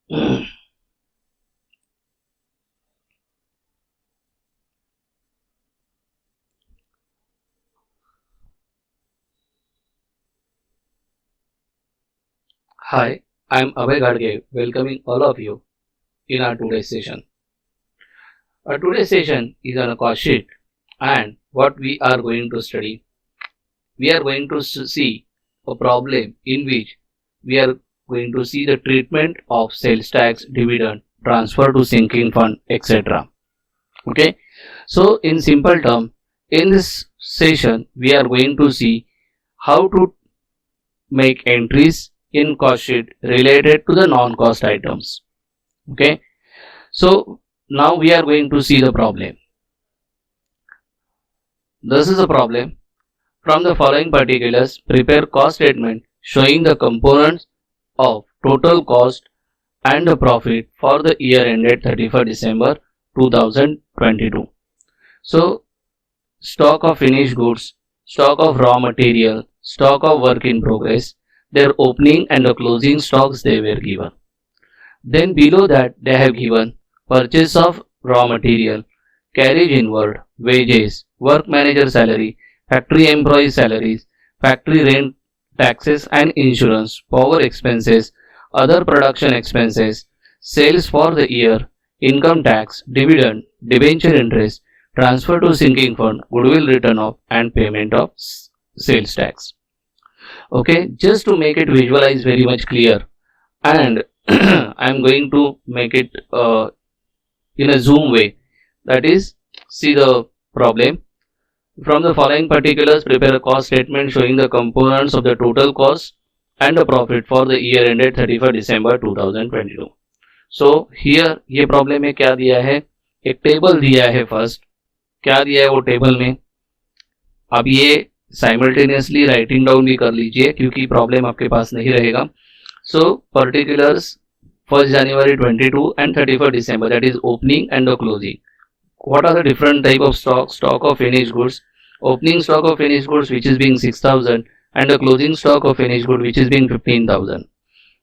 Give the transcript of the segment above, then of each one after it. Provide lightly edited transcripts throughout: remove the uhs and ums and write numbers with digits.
Hi, I'm Abhay Gadge, welcoming all of you in our today's session. Our today's session is on a cost sheet, and what we are going to study, we are going to see a problem in which we are going to see the treatment of sales tax, dividend, transfer to sinking fund, etc. Okay, so in simple term, in this session, we are going to see how to make entries in cost sheet related to the non-cost items. Okay, so now we are going to see the problem. This is a problem. From the following particulars, prepare cost statement showing the components of total cost and the profit for the year ended 31st December 2022. So, stock of finished goods, stock of raw material, stock of work in progress, their opening and the closing stocks they were given. Then below that they have given purchase of raw material, carriage inward, wages, work manager salary, factory employee salaries, factory rent, taxes and insurance, power expenses, other production expenses, sales for the year, income tax, dividend, debenture interest, transfer to sinking fund, goodwill written off and payment of sales tax. Okay, just to make it visualize very much clear, and I am going to make it in a zoom way, that is, see the problem. From the following particulars, prepare a cost statement showing the components of the total cost and the profit for the year ended 31st December 2022. So here ये problem में क्या दिया है, एक table दिया है. First क्या दिया है वो टेबल में, अब ये साइमल्टेनियसली राइटिंग डाउन भी कर लीजिए क्योंकि प्रॉब्लम आपके पास नहीं रहेगा. सो particulars 1st January 22 and 31st December, that is opening and the closing. What are the different type of stock? Stock of finished goods, opening stock of finished goods which is being 6,000 and the closing stock of finished goods which is being 15,000.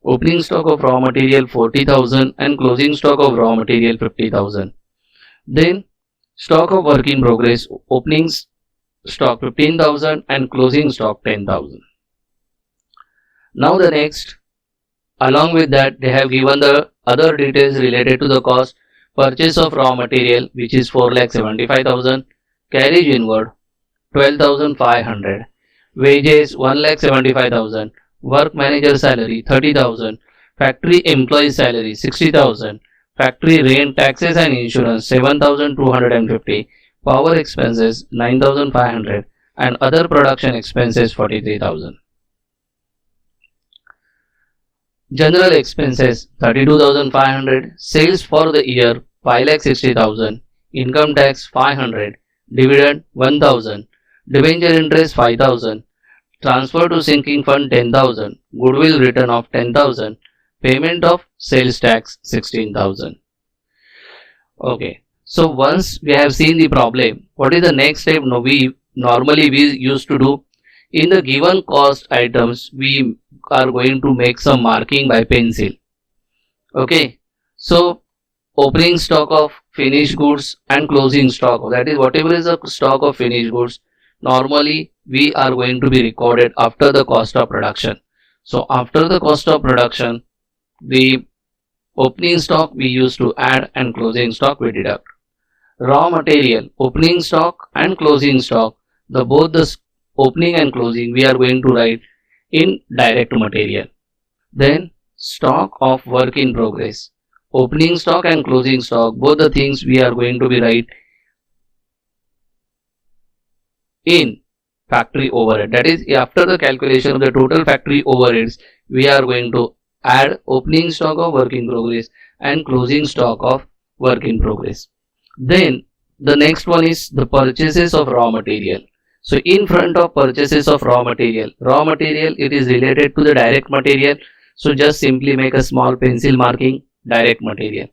Opening stock of raw material 40,000 and closing stock of raw material 50,000. Then stock of work in progress, opening stock 15,000 and closing stock 10,000. Now the next, along with that they have given the other details related to the cost. Purchase of raw material which is 4,75,000, carriage inward 12,500, wages 1,75,000, work manager salary 30,000, factory employee salary 60,000, factory rent, taxes and insurance 7,250, power expenses 9,500 and other production expenses 43,000. General expenses 32,500, sales for the year 5,60,000, income tax 500, dividend 1,000, debenture interest 5,000, transfer to sinking fund 10,000, goodwill written off 10,000, payment of sales tax 16,000. Okay, so once we have seen the problem, what is the next step? Normally we used to do, in the given cost items we are going to make some marking by pencil. Okay, so opening stock of finished goods and closing stock, that is whatever is the stock of finished goods, normally we are going to be recorded after the cost of production. So after the cost of production, the opening stock we used to add and closing stock we deduct. Raw material, opening stock and closing stock, both the opening and closing we are going to write in direct material. Then stock of work in progress, opening stock and closing stock, both the things we are going to be write in factory overhead. That is, after the calculation of the total factory overheads, we are going to add opening stock of work in progress and closing stock of work in progress. Then the next one is the purchases of raw material. So in front of purchases of raw material it is related to the direct material. So just simply make a small pencil marking direct material.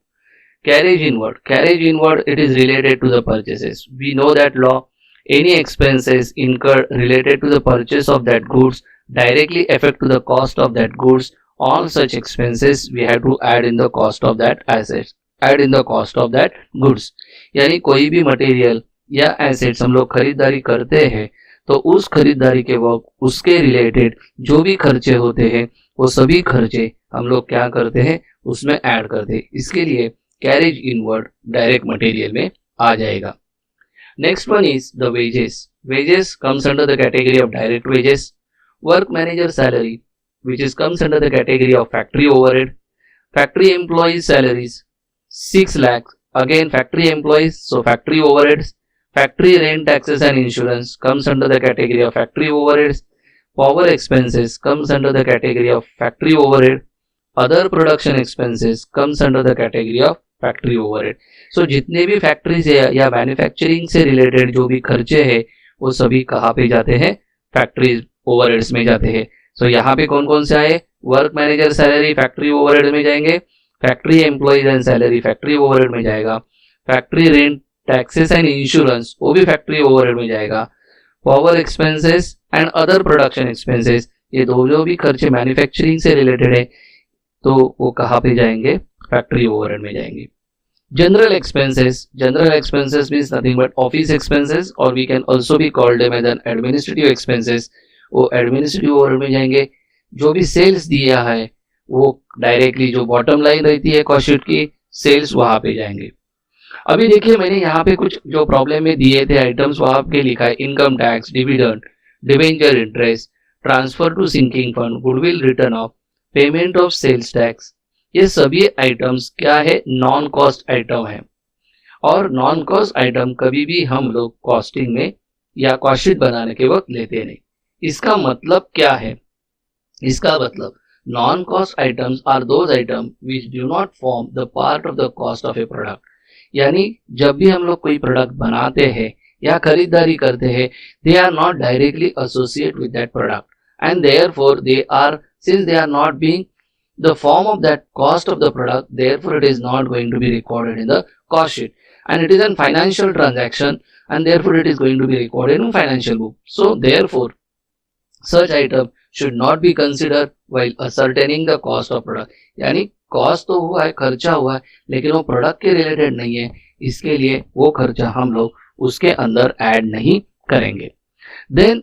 Carriage inward it is related to the purchases. We know that law, any expenses incurred related to the purchase of that goods directly affect to the cost of that goods all such expenses we have to add in the cost of that assets, add in the cost of that goods. यानी कोई भी material या assets हम लोग खरीदारी करते हैं तो उस खरीदारी के वक्त उसके रिलेटेड जो भी खर्चे होते हैं वो सभी खर्चे हम लोग क्या करते हैं उसमें ऐड करते हैं. इसके लिए कैरेज इनवर्ड डायरेक्ट मटेरियल में आ जाएगा. Next one is the wages. Wages comes under the category of direct wages. Work manager salary which is comes under the category of factory overhead. Factory employees salaries 6 lakhs, again factory employees, so factory overheads. Factory rent, taxes and insurance comes under the category of factory overheads. Power expenses comes under the category of factory overhead. Other production expenses comes under the category of factory overhead. So जितने भी factory से या manufacturing से related जो भी खर्चे हैं वो सभी कहाँ पे जाते हैं, फैक्ट्री ओवरहेड्स में जाते हैं. सो यहाँ पे कौन कौन से आए, work manager salary factory overhead में जाएंगे, factory employees and salary factory overhead में जाएगा, factory rent, taxes and insurance वो भी फैक्ट्री ओवरहेड में जाएगा, power expenses and other production expenses ये दो जो भी खर्चे मैन्युफैक्चरिंग से रिलेटेड है तो वो कहाँ पे जाएंगे, फैक्ट्री ओवरहेड में जाएंगे. General expenses means nothing but office expenses और we can also be called them as an administrative expenses. वो एडमिनिस्ट्रेटिव ओवरहेड में जाएंगे. जो भी सेल्स दिया है वो डायरेक्टली जो बॉटम लाइन रहती है कॉस्ट शीट की, सेल्स वहां पे जाएंगे. अभी देखिए मैंने यहाँ पे कुछ जो प्रॉब्लम में दिए थे आइटम्स वहां पे लिखा है income tax, dividend, debenture interest, transfer to sinking fund, goodwill return of, payment of sales tax. ये सभी आइटम्स क्या है, नॉन कॉस्ट आइटम है. और नॉन कॉस्ट आइटम कभी भी हम लोग कॉस्टिंग में या कॉस्ट शीट बनाने के वक्त लेते नहीं. इसका मतलब क्या है, इसका मतलब non cost items are those item which do not form the part of the cost of a product. यानी जब भी हम लोग कोई प्रोडक्ट बनाते हैं या खरीदारी करते हैं they are not directly associate with that product and therefore they are, since they are not being the form of that cost of the product, therefore it is not going to be recorded in the cost sheet, and it is a financial transaction and therefore it is going to be recorded in financial book. So therefore such item should not be considered while ascertaining the cost of product. यानी cost तो हुआ है, खर्चा हुआ है, लेकिन वो product के रिलेटेड नहीं है, इसके लिए वो खर्चा हम लोग उसके अंदर ऐड नहीं करेंगे. Then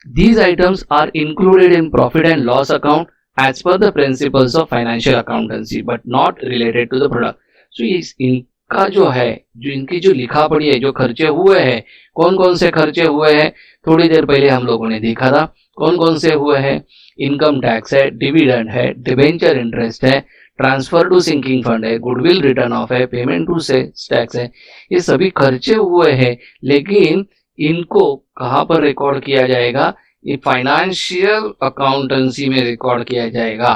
these items are included in profit and loss account as per the principles of financial accountancy but not related to the product. So इनका जो है, जो इनकी जो लिखा पड़ी है, जो खर्चे हुए हैं, कौन कौन से खर्चे हुए हैं थोड़ी देर पहले हम लोगों ने देखा था. कौन कौन से हुए हैं, इनकम टैक्स है, डिविडेंड है, डिबेंचर इंटरेस्ट है, ट्रांसफर टू सिंकिंग फंड है, गुडविल रिटर्न ऑफ है, पेमेंट टू सेल्स टैक्स है. ये सभी खर्चे हुए हैं लेकिन इनको कहाँ पर रिकॉर्ड किया जाएगा, ये फाइनेंशियल अकाउंटेंसी में रिकॉर्ड किया जाएगा.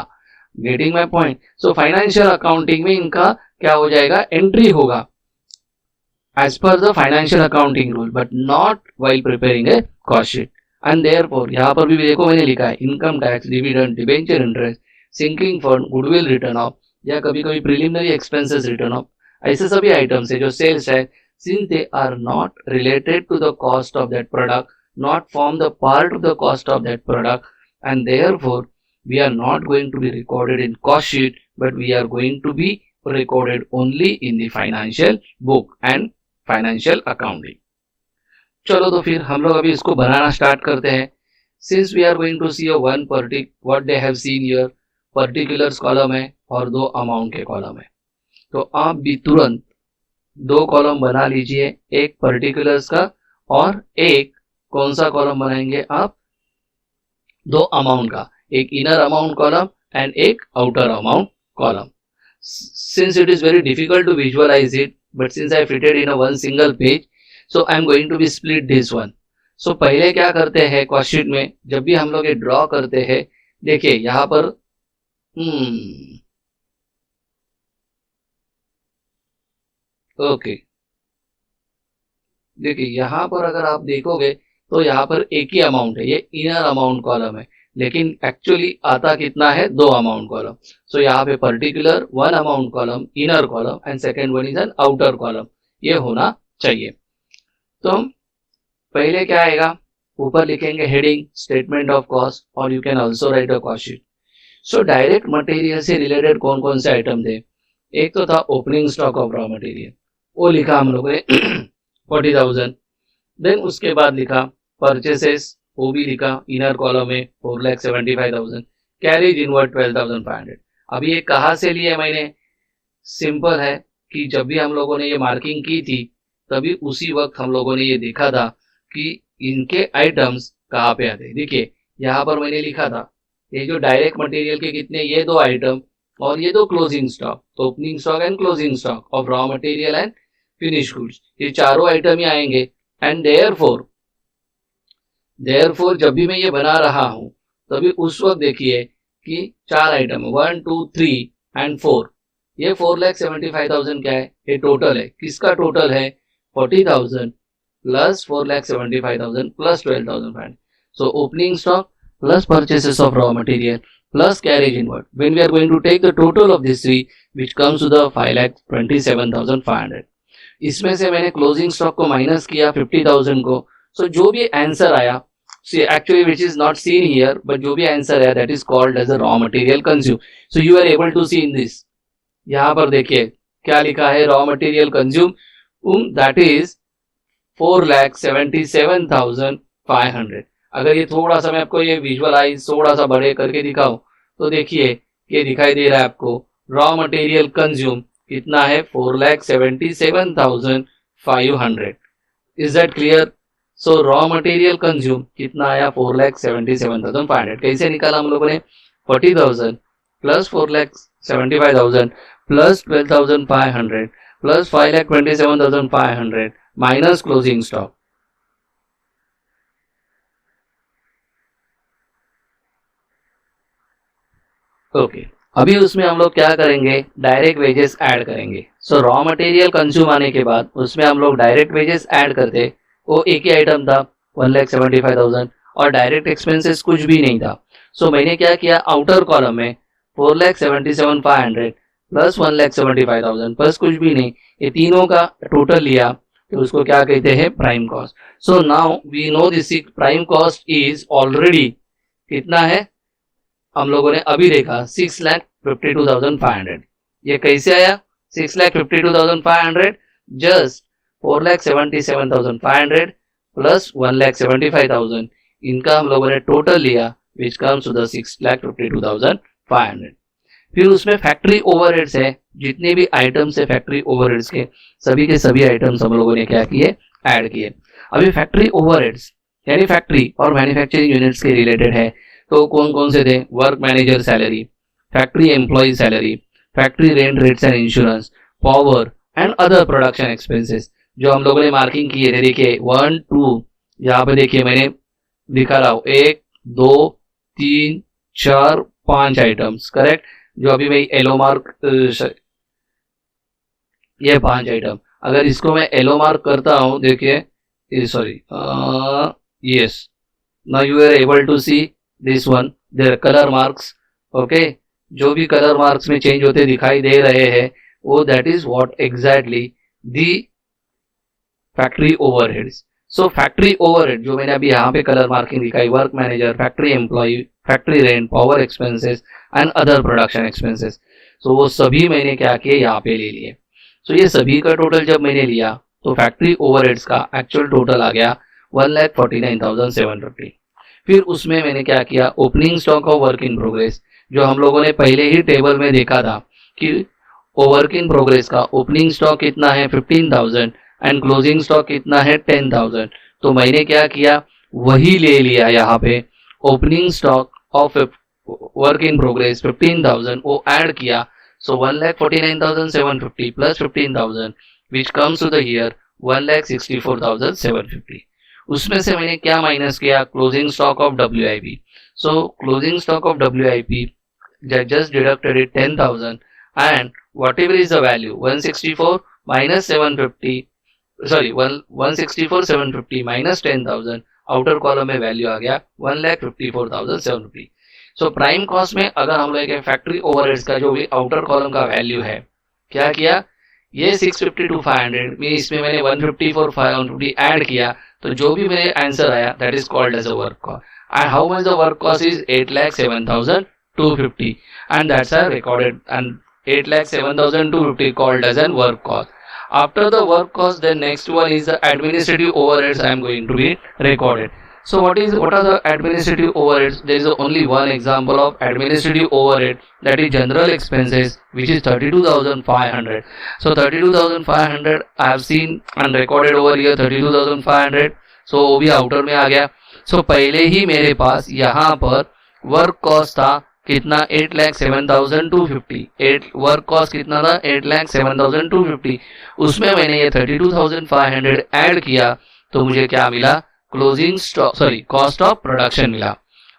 Getting my point. So financial accounting में इनका क्या हो जाएगा, एंट्री होगा as per the financial accounting rule but not while preparing a cost sheet. And therefore यहाँ पर भी देखो मैंने लिखा है income tax, dividend, debenture interest, sinking fund, goodwill return of या कभी कभी प्रिलिमिनरी एक्सपेंसेस रिटर्न ऑफ, ऐसे सभी आइटम्स है जो सेल्स है, since they are not related to the cost of that product, not form the part of the cost of that product, and therefore we are not going to be recorded in cost sheet but we are going to be recorded only in the financial book and financial accounting. चलो तो फिर हम लोग अभी इसको बनाना start करते हैं. Since we are going to see a one what they have seen here, particulars column है और दो अमाउंट के कॉलम है, तो आप भी तुरंत दो कॉलम बना लीजिए, एक पर्टिकुलर्स का और एक कौन सा कॉलम बनाएंगे आप, दो अमाउंट का, एक इनर अमाउंट कॉलम एंड एक outer amount column. Since it is very difficult to visualize it but since I fitted in a one single page so I am going to be split this one. So पहले क्या करते हैं cost sheet में, जब भी हम लोग ये ड्रॉ करते हैं, देखिए यहाँ पर ओके देखिए यहाँ पर अगर आप देखोगे तो यहाँ पर एक ही अमाउंट है, ये इनर अमाउंट कॉलम है, लेकिन एक्चुअली आता कितना है, दो अमाउंट कॉलम. सो यहाँ पे particular one amount column, inner column and second one is an outer column, ये होना चाहिए. तो हम पहले क्या आएगा, ऊपर लिखेंगे हेडिंग स्टेटमेंट ऑफ कॉस्ट और you can also right a cost sheet. So direct material से रिलेटेड कौन कौन से आइटम थे, एक तो था opening stock of raw material, वो लिखा हम लोगों ने 40,000। देन उसके बाद लिखा परचेसेस, वो भी लिखा इनर कॉलम में 4,75,000। Carriage inward 12,500। अब ये कहाँ से लिए मैंने, सिंपल है कि जब भी हम लोगों ने ये मार्किंग की थी तभी उसी वक्त हम लोगों ने ये देखा था कि इनके आइटम्स कहाँ पे आते। देखिए यहाँ पर मैंने लिखा था ये जो डायरेक्ट मटेरियल के कितने, ये दो आइटम और ये दो क्लोजिंग स्टॉक, तो opening stock and closing stock of raw material and finish goods, ये चारों आइटम ही आएंगे। एंड देयरफॉर जब भी मैं ये बना रहा हूं तभी उस वक्त देखिए कि चार आइटम 1 2 3 एंड 4, ये 4,75,000 क्या है, ये टोटल है, किसका टोटल है 40,000 plus 4,75,000 plus 12,500। So opening stock plus purchases of raw material plus carriage inward. When we are going to take the total of these three, which comes to the 5,27,500. इसमें से मैंने क्लोजिंग स्टॉक को minus किया 50,000 को, सो जो भी answer आया, actually which is not seen here, but जो भी आंसर आया that is called as a raw material consumed. So you are able to see in this. यहाँ पर देखिए क्या लिखा है, raw material consumed, that is 4,77,500। अगर ये थोड़ा सा मैं आपको ये विजुअलाइज थोड़ा सा बड़े करके दिखाऊं तो देखिए ये दिखाई दे रहा है आपको, रॉ मटेरियल कंज्यूम कितना है 4,77,500। Is that clear? So raw material consume कितना आया 4,77,500। कैसे निकाला हम लोगों ने, 40,000 plus 4,75,000 plus 12,500 plus 5,27,500 minus closing stock. Okay अभी उसमें हम लोग क्या करेंगे, डायरेक्ट वेजेस ऐड करेंगे। सो रॉ मटेरियल कंज्यूम आने के बाद उसमें हम लोग डायरेक्ट वेजेस ऐड करते, वो एक ही आइटम था 1,75,000 और डायरेक्ट एक्सपेंसेस कुछ भी नहीं था। सो मैंने क्या किया, आउटर कॉलम में 4,77,500 प्लस 1,75,000 प्लस कुछ भी नहीं, ये तीनों का टोटल लिया तो उसको क्या कहते हैं, prime cost. So now we know this prime cost is already कितना है, हम लोगों ने अभी देखा 6,52,500। ये कैसे आया 6,52,500, जस्ट 4,77,500 प्लस 1,75,000, इनका हम लोगों ने टोटल लिया विच कम्स टू द 6,52,500। फिर उसमें फैक्ट्री ओवरहेड्स है, जितने भी आइटम्स है फैक्ट्री ओवरहेड्स के सभी आइटम्स हम लोगों ने क्या किए, ऐड किए। अभी फैक्ट्री ओवरहेड्स यानी फैक्ट्री और मैन्युफैक्चरिंग यूनिट्स के रिलेटेड है, तो कौन कौन से थे, work manager salary, factory employ salary, factory rent rates and insurance, power and other production expenses, जो हम लोगों ने मार्किंग किए थे। देखिए 1 2 यहाँ पे देखिए मैंने दिखा रहा हूँ 1 2 3 4 5 आइटम्स, करेक्ट, जो अभी मैं येलो मार्क, ये 5 आइटम, अगर इसको मैं येलो मार्क करता हूँ देखिए, sorry, yes, now you are able to see this one, their colour marks, okay, जो भी कलर मार्क्स में चेंज होते दिखाई दे रहे हैं वो that is what exactly the factory overheads. So factory overhead जो मैंने अभी यहाँ पे कलर मार्किंग दिखाई, work manager, factory employ, factory rent, power expenses and other production expenses, so वो सभी मैंने क्या किए यहाँ पे ले लिए। सो ये सभी का टोटल जब मैंने लिया तो फैक्ट्री ओवरहेड्स का एक्चुअल टोटल आ गया 1,49,750। फिर उसमें मैंने क्या किया, opening stock of work in progress, जो हम लोगों ने पहले ही टेबल में देखा था कि वर्क इन प्रोग्रेस का ओपनिंग स्टॉक कितना है 15,000 एंड क्लोजिंग स्टॉक कितना है 10,000, तो मैंने क्या किया वही ले लिया यहाँ पे, opening stock of work in progress 15,000 वो ऐड किया। So 1,49,750 plus 15,000 which comes to the year 1,64,750। उसमें से मैंने क्या माइनस किया, closing stock of WIP। So closing stock of WIP just deducted it 10,000 and whatever is the value 164 minus 750, sorry 164 750 minus 10,000, outer column में value आ गया 1,54,750। So prime cost में अगर हम लोग फैक्ट्री ओवरहेड्स का जो भी आउटर कॉलम का वैल्यू है, क्या किया, ये 650 में इसमें मैंने 154 550 ऐड किया, तो जो भी मेरे आंसर आया that is called as a work cost. And how much the work cost is 8,07,500। 250, and that's I recorded, and 8,07,250 called as an work cost. After the work cost, then next one is the administrative overheads I am going to be recorded. So what are the administrative overheads? There is only one example of administrative overhead, that is general expenses, which is 32,500. So 32,500 I have seen and recorded over here 32,500. So वो भी outer में आ गया. So पहले ही मेरे पास यहाँ पर work cost था कितना 8,07,250. वर्क कॉस्ट कितना था 8,07,250. उसमें मैंने ये 32,500 ऐड किया तो मुझे क्या मिला, closing stock cost of production मिला.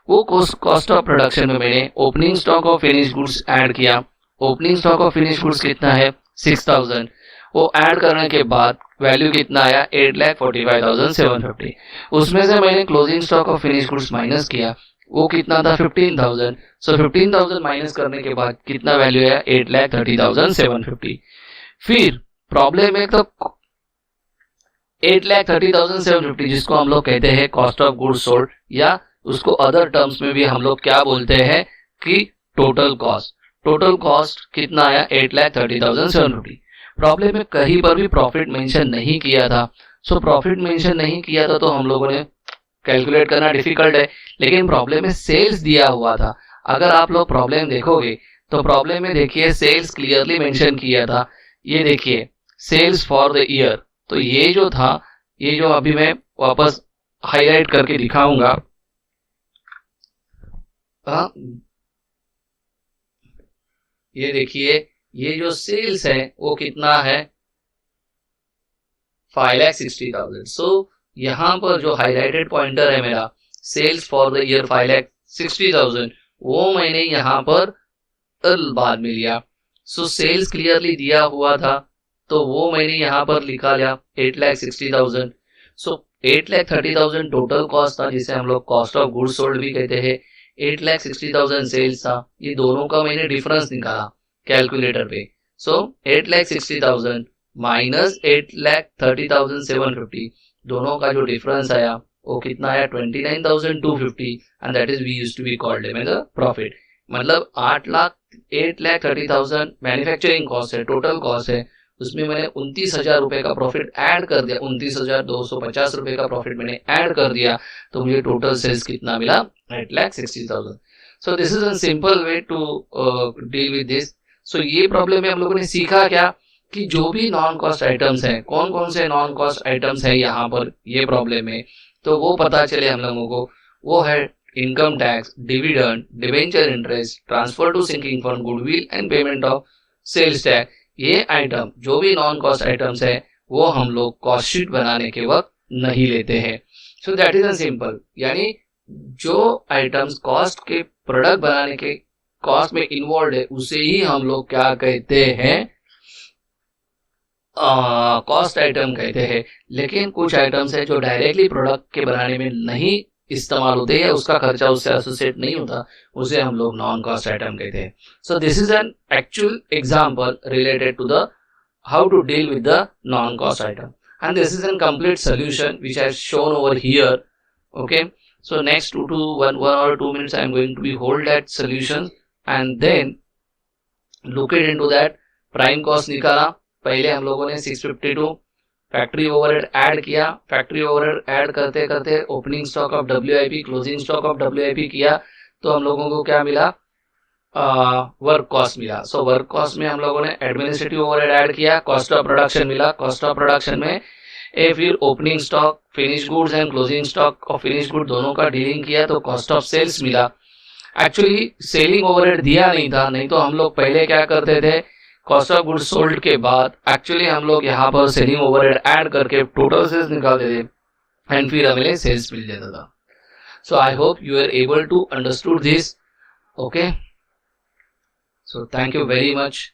वो कॉस्ट ऑफ प्रोडक्शन में मैंने opening stock of finish goods add किया. Opening stock of finish goods कितना है 6,000. वो ऐड करने के बाद वैल्यू कितना आया 8,45,750. उसमें से मैंने closing stock of finish goods minus किया, वो कितना था 15,000. सो 15,000 माइनस करने के बाद कितना वैल्यू आया 8,30,750. फिर प्रॉब्लम में तो 8,30,750 जिसको हम लोग कहते हैं कॉस्ट ऑफ गुड्स सोल्ड, या उसको अदर टर्म्स में भी हम लोग क्या बोलते हैं कि टोटल कॉस्ट. टोटल कॉस्ट कितना आया 8,30,750. प्रॉब्लम में कहीं पर भी प्रॉफिट मेंशन नहीं किया था. सो प्रॉफिट मेंशन नहीं किया था तो हम लोगों ने कैलकुलेट करना डिफिकल्ट है. लेकिन प्रॉब्लम में सेल्स दिया हुआ था. अगर आप लोग प्रॉब्लम देखोगे तो प्रॉब्लम में देखिए सेल्स क्लियरली मेंशन किया था. ये देखिए सेल्स फॉर द ईयर. तो ये जो था, ये जो अभी मैं वापस हाईलाइट करके दिखाऊंगा, ये देखिए ये जो सेल्स है वो कितना है 5,60,000. सो यहाँ पर जो हाईलाइटेड पॉइंटर है मेरा सेल्स फॉर द ईयर 5,60,000, वो मैंने यहाँ पर बाद में लिया. सो सेल्स क्लियरली दिया हुआ था तो वो मैंने यहाँ पर लिखा लिया 8,60,000. सो 8,30,000 टोटल कॉस्ट था जिसे हम लोग कॉस्ट ऑफ गुड्स सोल्ड भी कहते हैं. 8,60,000 सेल्स था. ये दोनों का मैंने डिफरेंस निकाला कैलकुलेटर पे. सो 8,60,000 माइनस 8,30,750, दोनों का जो डिफरेंस आया वो कितना आया 29,250, and that is we used to be called as the profit. मतलब 8,30,000 मैन्युफैक्चरिंग कॉस्ट है, टोटल कॉस्ट है, उसमें मैंने 29,000 रुपए का प्रॉफिट ऐड कर दिया. 29,250 रुपए का प्रॉफिट मैंने ऐड कर दिया तो मुझे टोटल सेल्स कितना मिला 8,60,000. So this is a simple way to deal with this. So ये प्रॉब्लम में हम लोगों ने सीखा क्या कि जो भी नॉन कॉस्ट आइटम्स हैं, कौन कौन से नॉन कॉस्ट आइटम्स हैं यहाँ पर ये प्रॉब्लम में, तो वो पता चले हम लोगों को. वो है income tax, dividend, debenture interest, transfer to sinking fund, goodwill and payment of sales tax. ये आइटम जो भी नॉन कॉस्ट आइटम्स है वो हम लोग कॉस्ट शीट बनाने के वक्त नहीं लेते हैं. So that is a simple, यानी जो आइटम्स कॉस्ट के प्रोडक्ट बनाने के कॉस्ट में इन्वॉल्व है उसे ही हम लोग क्या कहते हैं कॉस्ट आइटम कहते हैं. लेकिन कुछ आइटम्स है जो डायरेक्टली प्रोडक्ट के बनाने में नहीं इस्तेमाल होते हैं, उसका खर्चा उससे एसोसिएट नहीं होता, उसे हम लोग नॉन कॉस्ट आइटम कहते हैं. So this is an actual example related to the how to deal with the non cost item, and this is an complete solution which I have shown over here. Okay, so next 1 or 2 minutes I am going to be hold that solution and then look it into that. Prime cost निकाला, पहले हम लोगों ने 652 factory overhead add किया. Factory overhead add करते करते opening stock of WIP, closing stock of WIP किया तो हम लोगों को क्या मिला वर्क कॉस्ट मिला. सो वर्क कॉस्ट में हम लोगों ने एडमिनिस्ट्रेटिव ओवरहेड ऐड किया, कॉस्ट ऑफ प्रोडक्शन मिला. कॉस्ट ऑफ प्रोडक्शन में फिर opening stock, finish goods and closing stock of finish good दोनों का डीलिंग किया तो कॉस्ट ऑफ सेल्स मिला. एक्चुअली सेलिंग ओवरहेड दिया नहीं था, नहीं तो हम लोग पहले क्या करते थे कॉस्ट ऑफ गुड्स सोल्ड के बाद एक्चुअली हम लोग यहाँ पर सेलिंग ओवरहेड ऐड करके टोटल सेल्स निकालते थे एंड फिर हमें सेल्स मिल जाता था. So I hope you are able to understood this. Okay, so thank you very much.